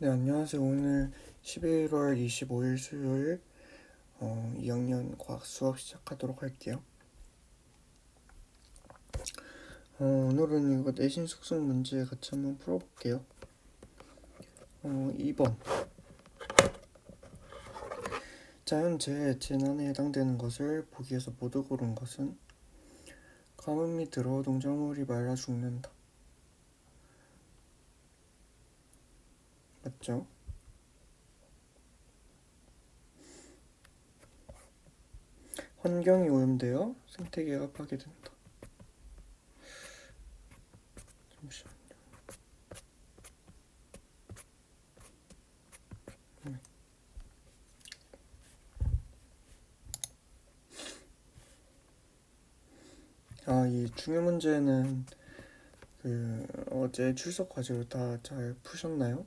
네, 안녕하세요. 오늘 11월 25일 수요일 2학년 과학 수업 시작하도록 할게요. 오늘은 이거 내신 숙성 문제 같이 한번 풀어볼게요. 2번. 자연재해, 재난에 해당되는 것을 보기에서 모두 고른 것은 가뭄이 들어 농작물이 말라 죽는다. 맞죠? 환경이 오염되어 생태계가 파괴된다. 잠시만요. 이 중요 문제는 어제 출석 과제로 다 잘 푸셨나요?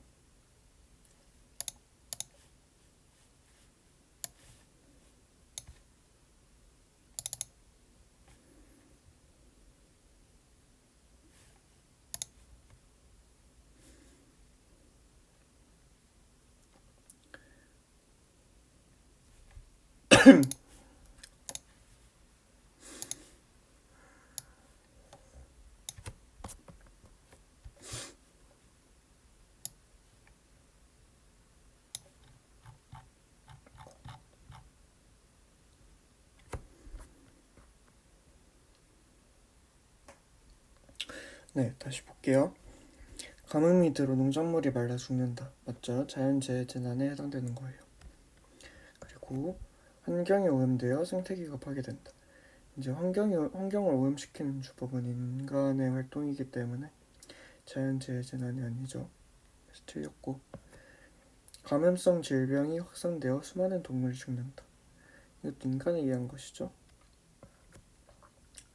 네, 다시 볼게요. 가뭄이 들어 농작물이 말라 죽는다. 맞죠? 자연재해 재난에 해당되는 거예요. 그리고 환경이 오염되어 생태계가 파괴된다. 이제 환경을 오염시키는 주법은 인간의 활동이기 때문에 자연재해 재난이 아니죠. 그래서 틀렸고, 감염성 질병이 확산되어 수많은 동물이 죽는다. 이것도 인간에 의한 것이죠.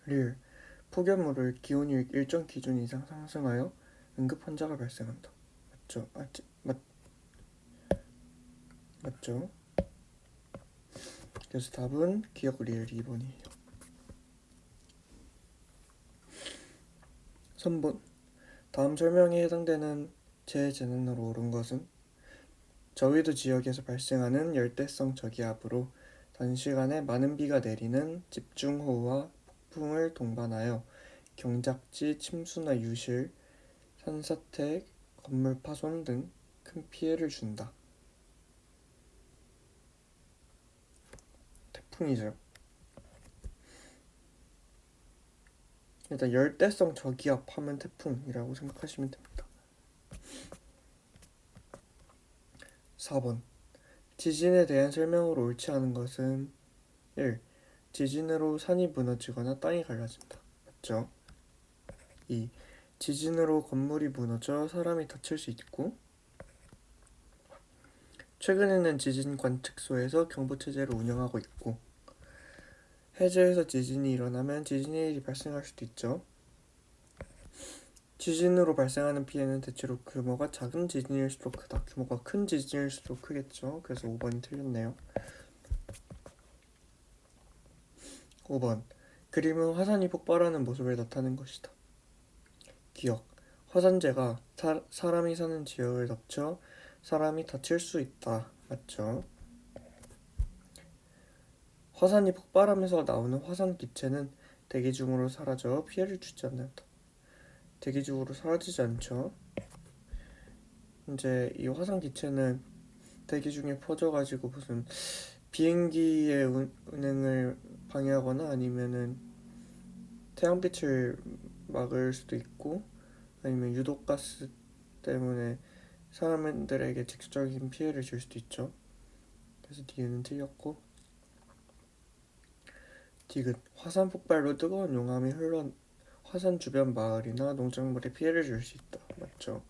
릴, 폭염물을 기온이 일정 기준 이상 상승하여 응급 환자가 발생한다. 맞죠? 맞죠? 그래서 답은 기억 리을 2번이에요. 3번. 다음 설명에 해당되는 재재난으로 옳은 것은 저위도 지역에서 발생하는 열대성 저기압으로 단시간에 많은 비가 내리는 집중호우와 폭풍을 동반하여 경작지 침수나 유실, 산사태, 건물 파손 등 큰 피해를 준다. 태풍이죠. 일단 열대성 저기압 하면 태풍이라고 생각하시면 됩니다. 4번. 지진에 대한 설명으로 옳지 않은 것은 1. 지진으로 산이 무너지거나 땅이 갈라진다. 맞죠? 2. 지진으로 건물이 무너져 사람이 다칠 수 있고, 최근에는 지진 관측소에서 경보체제를 운영하고 있고, 해저에서 지진이 일어나면 지진의 일이 발생할 수도 있죠. 지진으로 발생하는 피해는 대체로 규모가 작은 지진일수록 크다. 규모가 큰 지진일수록 크겠죠. 그래서 5번이 틀렸네요. 5번. 그림은 화산이 폭발하는 모습을 나타낸 것이다. 기억. 화산재가 사람이 사는 지역을 덮쳐 사람이 다칠 수 있다. 맞죠? 화산이 폭발하면서 나오는 화산 기체는 대기 중으로 사라져 피해를 주지 않는다. 대기 중으로 사라지지 않죠. 이제 이 화산 기체는 대기 중에 퍼져가지고 무슨 비행기의 운행을 방해하거나 아니면은 태양빛을 막을 수도 있고, 아니면 유독가스 때문에 사람들에게 직접적인 피해를 줄 수도 있죠. 그래서 D는 틀렸고, D은 화산 폭발로 뜨거운 용암이 흘러 화산 주변 마을이나 농작물에 피해를 줄 수 있다. 맞죠?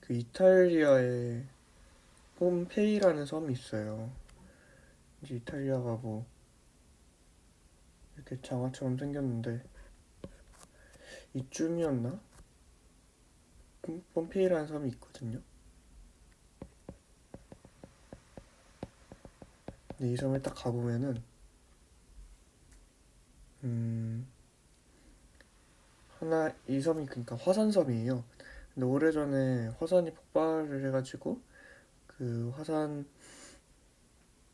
그 이탈리아에 폼페이라는 섬이 있어요. 이제 이탈리아가 뭐 이렇게 장화처럼 생겼는데 이쯤이었나? 폼페이라는 섬이 있거든요. 근데 이 섬에 딱 가보면은 이 섬이 그러니까 화산섬이에요. 근데 오래전에 화산이 폭발을 해가지고 그 화산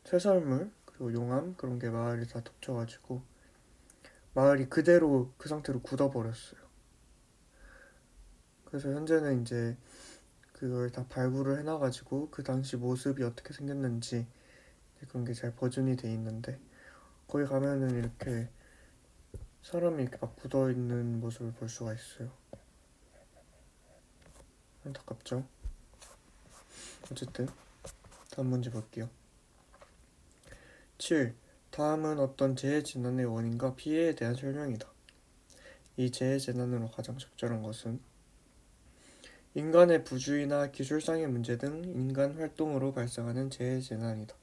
쇠설물 그리고 용암 그런 게 마을에 다 덮쳐가지고 마을이 그대로 그 상태로 굳어버렸어요. 그래서 현재는 이제 그걸 다 발굴을 해놔가지고 그 당시 모습이 어떻게 생겼는지 그런 게 잘 보존이 돼 있는데 거기 가면은 이렇게 사람이 이렇게 막 굳어 있는 모습을 볼 수가 있어요. 안타깝죠? 어쨌든 다음 문제 볼게요. 7. 다음은 어떤 재해재난의 원인과 피해에 대한 설명이다. 이 재해재난으로 가장 적절한 것은 인간의 부주의나 기술상의 문제 등 인간 활동으로 발생하는 재해재난이다.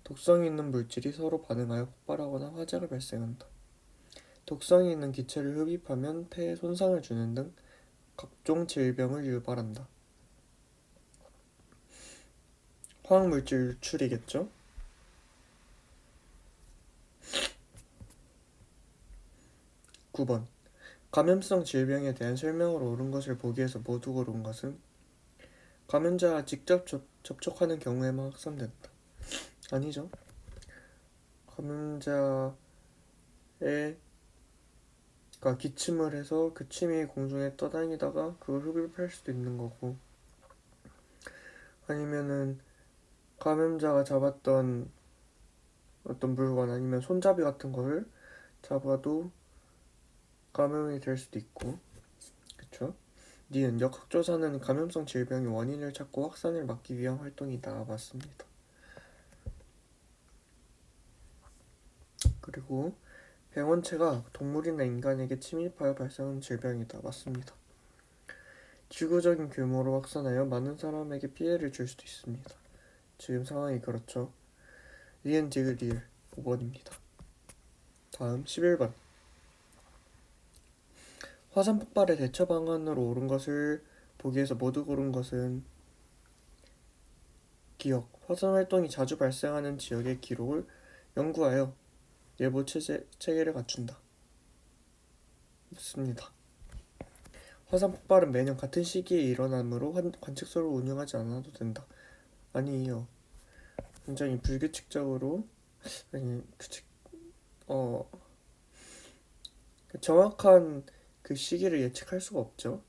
독성이 있는 물질이 서로 반응하여 폭발하거나 화재가 발생한다. 독성이 있는 기체를 흡입하면 폐에 손상을 주는 등 각종 질병을 유발한다. 화학물질 유출이겠죠? 9번. 감염성 질병에 대한 설명으로 옳은 것을 보기에서 모두 고른 것은 감염자가 직접 접촉하는 경우에만 확산된다. 아니죠. 감염자가 기침을 해서 그 침이 공중에 떠다니다가 그걸 흡입할 수도 있는 거고 아니면은 감염자가 잡았던 어떤 물건 아니면 손잡이 같은 거를 잡아도 감염이 될 수도 있고 그쵸? 니은 역학조사는 감염성 질병의 원인을 찾고 확산을 막기 위한 활동이다. 맞습니다. 그리고 병원체가 동물이나 인간에게 침입하여 발생하는 질병이다. 맞습니다. 지구적인 규모로 확산하여 많은 사람에게 피해를 줄 수도 있습니다. 지금 상황이 그렇죠. 니은 디귿 리을 5번입니다. 다음 11번. 화산 폭발의 대처 방안으로 옳은 것을 보기에서 모두 고른 것은 기억, 화산 활동이 자주 발생하는 지역의 기록을 연구하여 예보 체계를 갖춘다. 맞습니다. 화산 폭발은 매년 같은 시기에 일어나므로 관측소를 운영하지 않아도 된다. 아니에요. 굉장히 불규칙적으로 정확한 그 시기를 예측할 수가 없죠.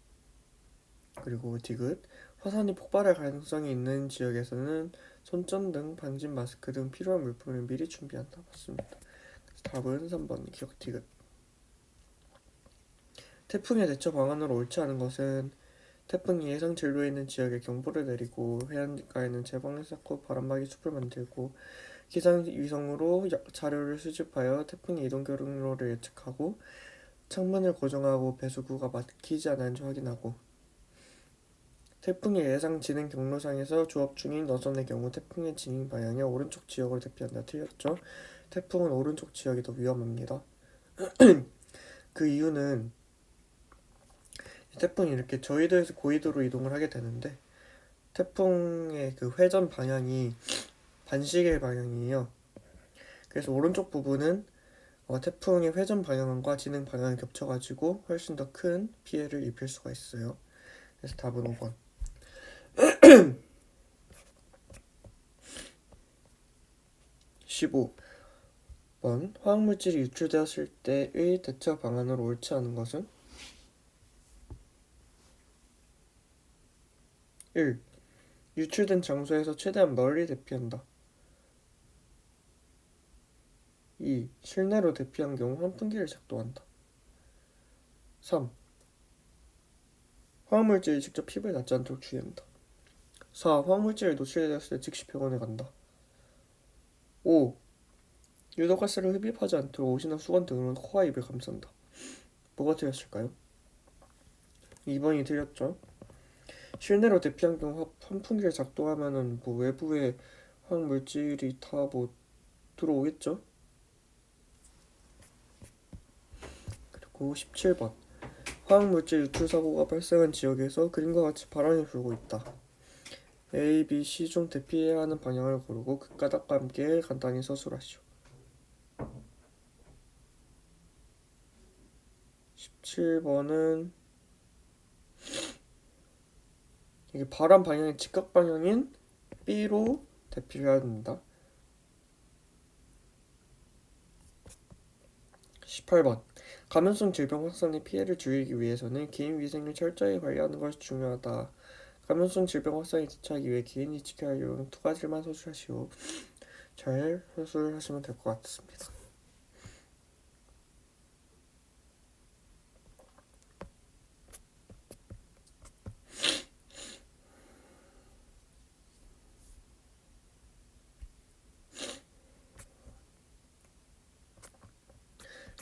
그리고 디귿 화산이 폭발할 가능성이 있는 지역에서는 손전등, 방진 마스크 등 필요한 물품을 미리 준비한다. 맞습니다. 답은 3번 기억 디귿. 태풍의 대처 방안으로 옳지 않은 것은 태풍이 예상 진로에 있는 지역에 경보를 내리고 해안가에는 제방을 쌓고 바람막이 숲을 만들고 기상위성으로 자료를 수집하여 태풍의 이동 경로를 예측하고 창문을 고정하고 배수구가 막히지 않았는지 확인하고 태풍의 예상 진행 경로상에서 조업 중인 어선의 경우 태풍의 진행 방향의 오른쪽 지역으로 대피한다. 틀렸죠? 태풍은 오른쪽 지역이 더 위험합니다. 그 이유는 태풍이 이렇게 저위도에서 고위도로 이동을 하게 되는데 태풍의 그 회전 방향이 반시계 방향이에요. 그래서 오른쪽 부분은 태풍의 회전 방향과 진행 방향이 겹쳐가지고 훨씬 더 큰 피해를 입힐 수가 있어요. 그래서 답은 5번. 15번. 화학물질이 유출되었을 때의 대처 방안으로 옳지 않은 것은 1. 유출된 장소에서 최대한 멀리 대피한다. 2. 실내로 대피한 경우 환풍기를 작동한다. 3. 화학물질이 직접 피부에 닿지 않도록 주의한다. 4. 화학물질이 노출되었을 때 즉시 병원에 간다. 5. 유독가스를 흡입하지 않도록 옷이나 수건 등으로 코와 입을 감싼다. 뭐가 틀렸을까요? 2번이 틀렸죠. 실내로 대피한 경우 환풍기를 작동하면은 외부에 화학물질이 다 들어오겠죠. 그리고 17번. 화학물질 유출 사고가 발생한 지역에서 그림과 같이 바람이 불고 있다. A, B, C 중 대피해야 하는 방향을 고르고 그 까닭과 함께 간단히 서술하시오. 17번은 이게 바람 방향의 직각 방향인 B로 대피를 해야 됩니다. 18번 감염성 질병 확산의 피해를 줄이기 위해서는 개인 위생을 철저히 관리하는 것이 중요하다. 감염성 질병 확산에 대처하기 위해 개인이 지켜야 할 요령 두 가지만 서술하시오. 잘 서술하시면 될 것 같습니다.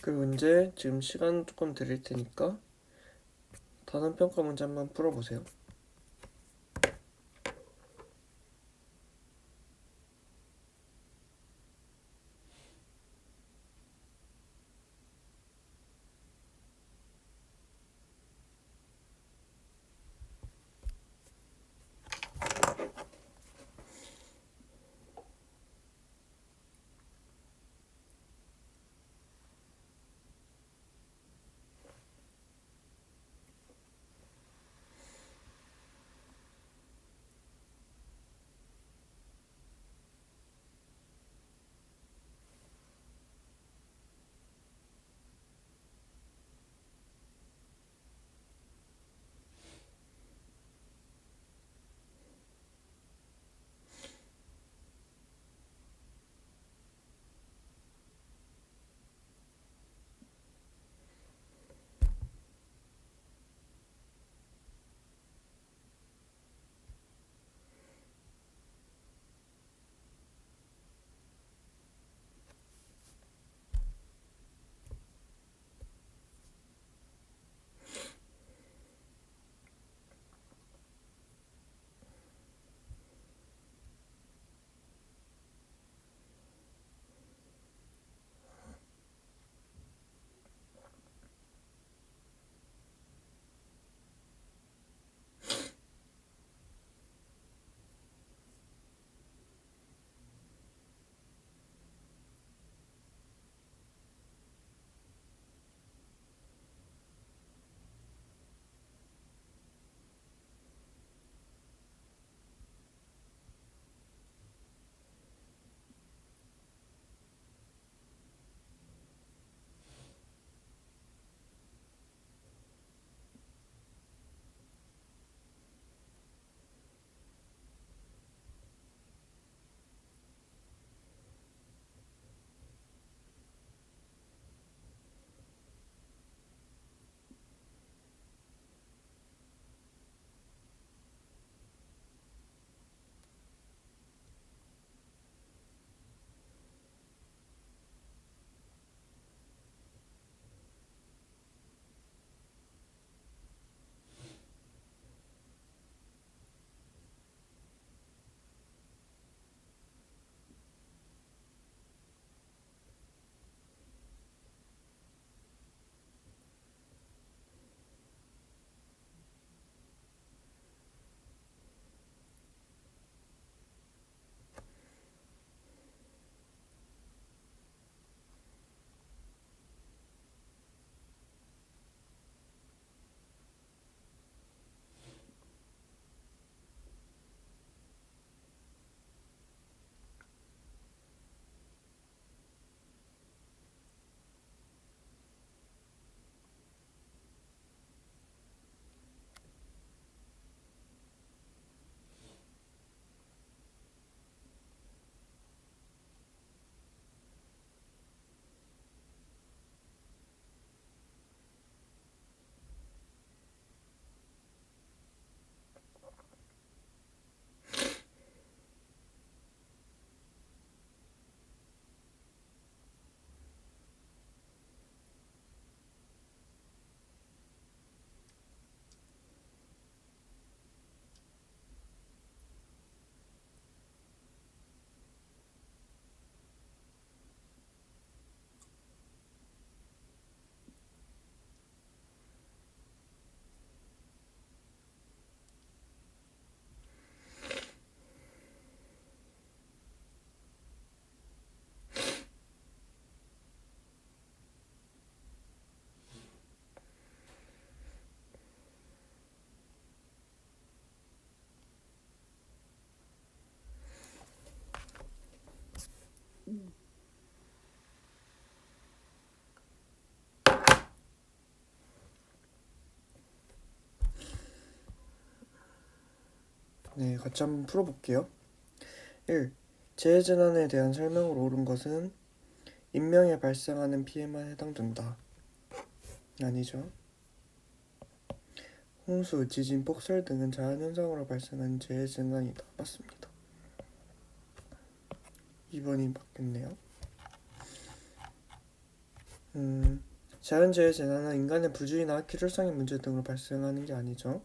그리고 이제 지금 시간 조금 드릴 테니까 단원 평가 문제 한번 풀어보세요. 네, 같이 한번 풀어볼게요. 1. 재해재난에 대한 설명으로 옳은 것은 인명에 발생하는 피해만 해당된다. 아니죠. 홍수, 지진, 폭설 등은 자연현상으로 발생한 재해재난이다. 맞습니다. 2번이 맞겠네요. 자연재해 재난은 인간의 부주의나 기술상의 문제 등으로 발생하는 게 아니죠.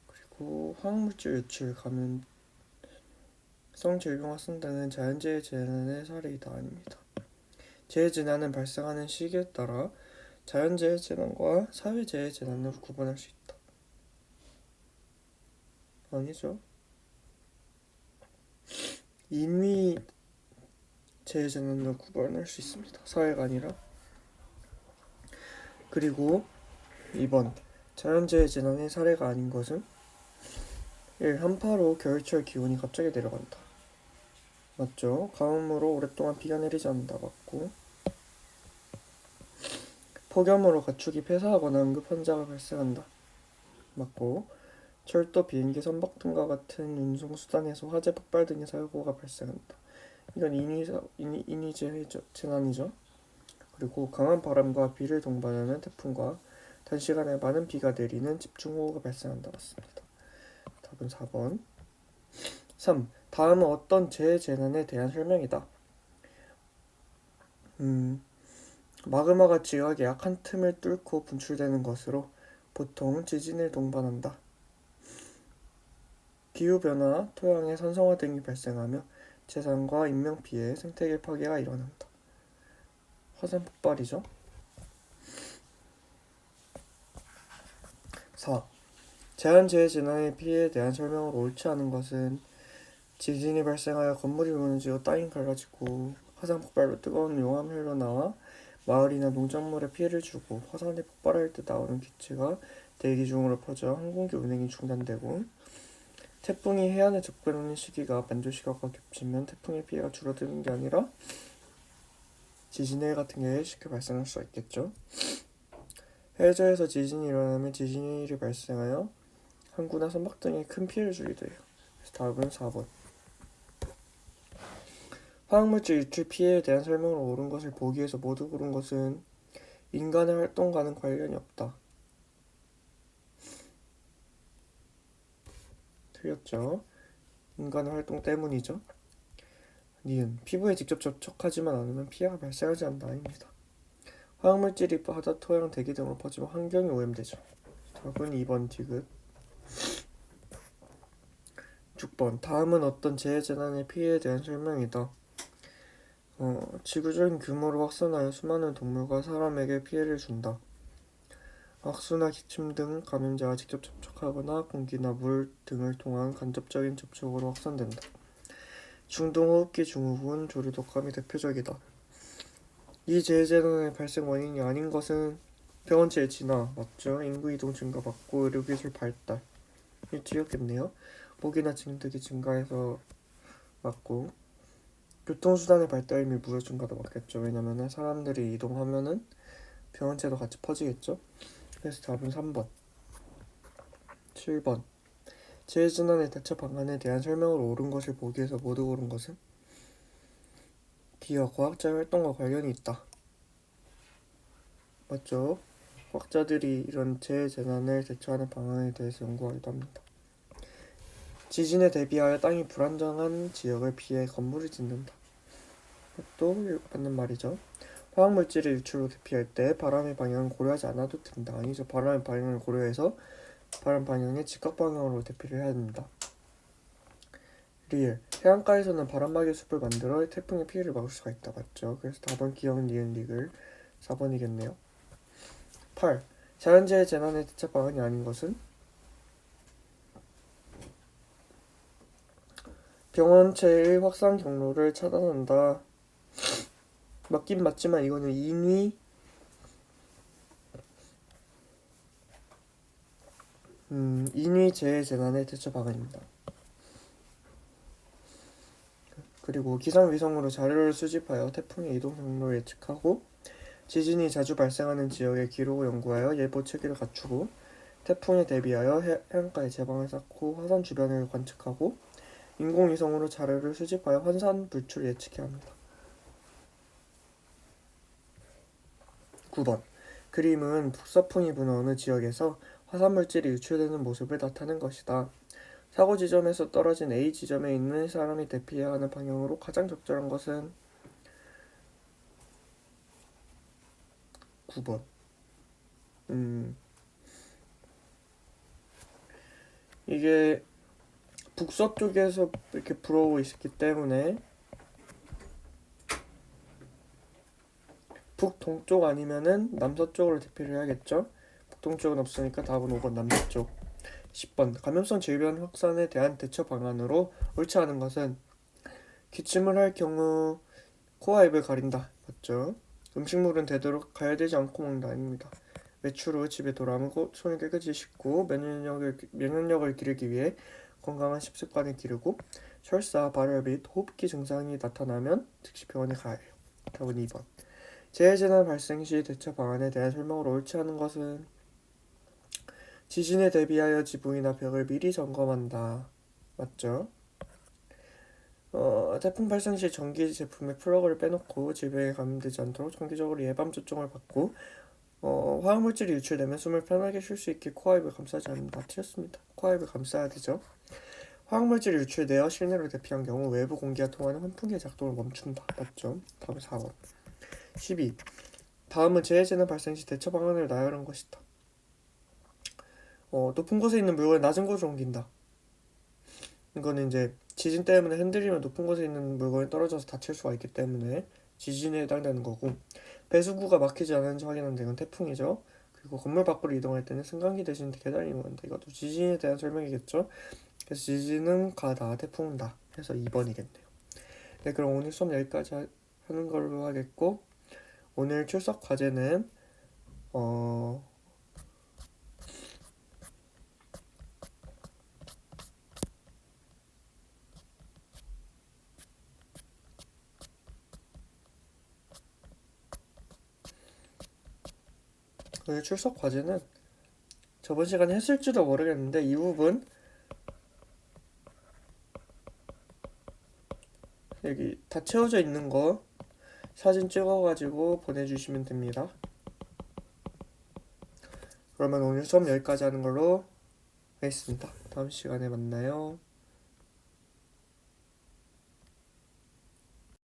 그리고 화학물질 유출, 감염성 질병 확산 등은 자연재해 재난의 사례이다. 아닙니다. 재해 재난은 발생하는 시기에 따라 자연재해 재난과 사회재해 재난으로 구분할 수 있다. 아니죠. 인위 재해 재난으로 구분할 수 있습니다. 사회가 아니라. 그리고 2번 자연재해 재난의 사례가 아닌 것은 1. 한파로 겨울철 기온이 갑자기 내려간다. 맞죠? 가뭄으로 오랫동안 비가 내리지 않는다. 맞고, 폭염으로 가축이 폐사하거나 응급 환자가 발생한다. 맞고, 철도, 비행기, 선박 등과 같은 운송수단에서 화재 폭발 등의 사고가 발생한다. 이건 인위 재난이죠. 그리고 강한 바람과 비를 동반하는 태풍과 단시간에 많은 비가 내리는 집중호우가 발생한다. 맞습니다. 답은 4번. 3. 다음은 어떤 재해재난에 대한 설명이다. 마그마가 지각에 약한 틈을 뚫고 분출되는 것으로 보통 지진을 동반한다. 기후변화, 토양의 산성화 등이 발생하며 재산과 인명피해, 생태계 파괴가 일어난다. 화산 폭발이죠. 4. 자연재해 재난의 피해에 대한 설명으로 옳지 않은 것은 지진이 발생하여 건물이 무너지고 땅이 갈라지고 화산 폭발로 뜨거운 용암이 흘러나와 마을이나 농작물에 피해를 주고 화산이 폭발할 때 나오는 기체가 대기 중으로 퍼져 항공기 운행이 중단되고 태풍이 해안에 접근하는 시기가 만조 시각과 겹치면 태풍의 피해가 줄어드는 게 아니라 지진해 같은 게 쉽게 발생할 수가 있겠죠. 해저에서 지진이 일어나면 지진이 발생하여 항구나 선박 등에 큰 피해를 주기도 해요. 그래서 답은 4번. 화학물질 유출 피해에 대한 설명으로 옳은 것을 보기 위해서 모두 고른 것은 인간의 활동과는 관련이 없다. 틀렸죠. 인간의 활동 때문이죠. 니은 피부에 직접 접촉하지만 않으면 피해가 발생하지 않는다. 아닙니다. 화학물질이 바다, 토양, 대기 등으로 퍼지면 환경이 오염되죠. 답은 2번 디귿. 6번 다음은 어떤 재해재난의 피해에 대한 설명이다. 지구적인 규모로 확산하여 수많은 동물과 사람에게 피해를 준다. 악수나 기침 등 감염자가 직접 접촉하거나 공기나 물 등을 통한 간접적인 접촉으로 확산된다. 중동호흡기 증후군, 조류독감이 대표적이다. 이 재해재난의 발생 원인이 아닌 것은 병원체의 진화, 맞죠? 인구 이동 증가 받고 의료기술 발달, 이 뒤였겠네요. 모기나 징득이 증가해서 맞고 교통수단의 발달 및 무료 증가도 맞겠죠. 왜냐면은 사람들이 이동하면은 병원체도 같이 퍼지겠죠. 그래서 답은 3번. 7번 재해재난의 대처 방안에 대한 설명을 옳은 것을 보기 위해서 모두 고른 것은 기업, 과학자 활동과 관련이 있다. 맞죠? 과학자들이 이런 재해재난을 대처하는 방안에 대해서 연구하기도 합니다. 지진에 대비하여 땅이 불안정한 지역을 피해 건물을 짓는다. 또 맞는 말이죠. 화학물질의 유출로 대피할 때 바람의 방향을 고려하지 않아도 된다. 아니죠. 바람의 방향을 고려해서 바람 방향의 직각 방향으로 대피를 해야 됩니다. 리을 해안가에서는 바람막이 숲을 만들어 태풍의 피해를 막을 수가 있다. 맞죠? 그래서 답은 기억, 니은, 리을 4번이겠네요. 8. 자연재해 재난의 대처 방안이 아닌 것은 병원체의 확산 경로를 차단한다. 맞긴 맞지만 이거는 인위 재해 재난의 대처 방안입니다. 그리고 기상위성으로 자료를 수집하여 태풍의 이동 경로를 예측하고 지진이 자주 발생하는 지역의 기록을 연구하여 예보 체계를 갖추고 태풍에 대비하여 해안가에 제방을 쌓고 화산 주변을 관측하고 인공위성으로 자료를 수집하여 화산 불출을 예측해야 합니다. 9번. 그림은 북서풍이 부는 어느 지역에서 화산물질이 유출되는 모습을 나타낸 것이다. 사고 지점에서 떨어진 A 지점에 있는 사람이 대피해야 하는 방향으로 가장 적절한 것은 9번. 이게 북서쪽에서 이렇게 불어오고 있기 때문에 북동쪽 아니면은 남서쪽으로 대피를 해야겠죠. 북동쪽은 없으니까 답은 5번 남서쪽. 10번. 감염성 질병 확산에 대한 대처 방안으로 옳지 않은 것은 기침을 할 경우 코와 입을 가린다. 맞죠? 음식물은 되도록 가열되지 않고 먹는다. 아닙니다. 외출 후 집에 돌아오면 손을 깨끗이 씻고 면역력을 기르기 위해 건강한 식습관을 기르고 설사, 발열 및 호흡기 증상이 나타나면 즉시 병원에 가야 해요. 답은 2번. 재해재난 발생 시 대처 방안에 대한 설명으로 옳지 않은 것은 지진에 대비하여 지붕이나 벽을 미리 점검한다. 맞죠? 태풍 발생 시 전기 제품의 플러그를 빼놓고 질병에 감염되지 않도록 정기적으로 예방 접종을 받고 화학물질이 유출되면 숨을 편하게 쉴 수 있게 코와 입을 감싸지 않는다. 틀렸습니다. 코와 입을 감싸야 되죠. 화학물질이 유출되어 실내로 대피한 경우 외부 공기와 통하는 환풍기의 작동을 멈춘다. 맞죠? 답은 4번. 12. 다음은 재해재난 발생 시 대처 방안을 나열한 것이다. 높은 곳에 있는 물건을 낮은 곳으로 옮긴다. 이거는 이제 지진 때문에 흔들리면 높은 곳에 있는 물건이 떨어져서 다칠 수가 있기 때문에 지진에 해당되는 거고, 배수구가 막히지 않았는지 확인한다. 이건 태풍이죠. 그리고 건물 밖으로 이동할 때는 승강기 대신 계단을 이용한다. 이것도 지진에 대한 설명이겠죠. 그래서 지진은 가다, 태풍은 다 해서 2번이겠네요. 네, 그럼 오늘 수업 여기까지 하는 걸로 하겠고, 오늘 출석 과제는 저번 시간에 했을지도 모르겠는데 이 부분 여기 다 채워져 있는 거 사진 찍어가지고 보내주시면 됩니다. 그러면 오늘 수업 여기까지 하는 걸로 하겠습니다. 다음 시간에 만나요.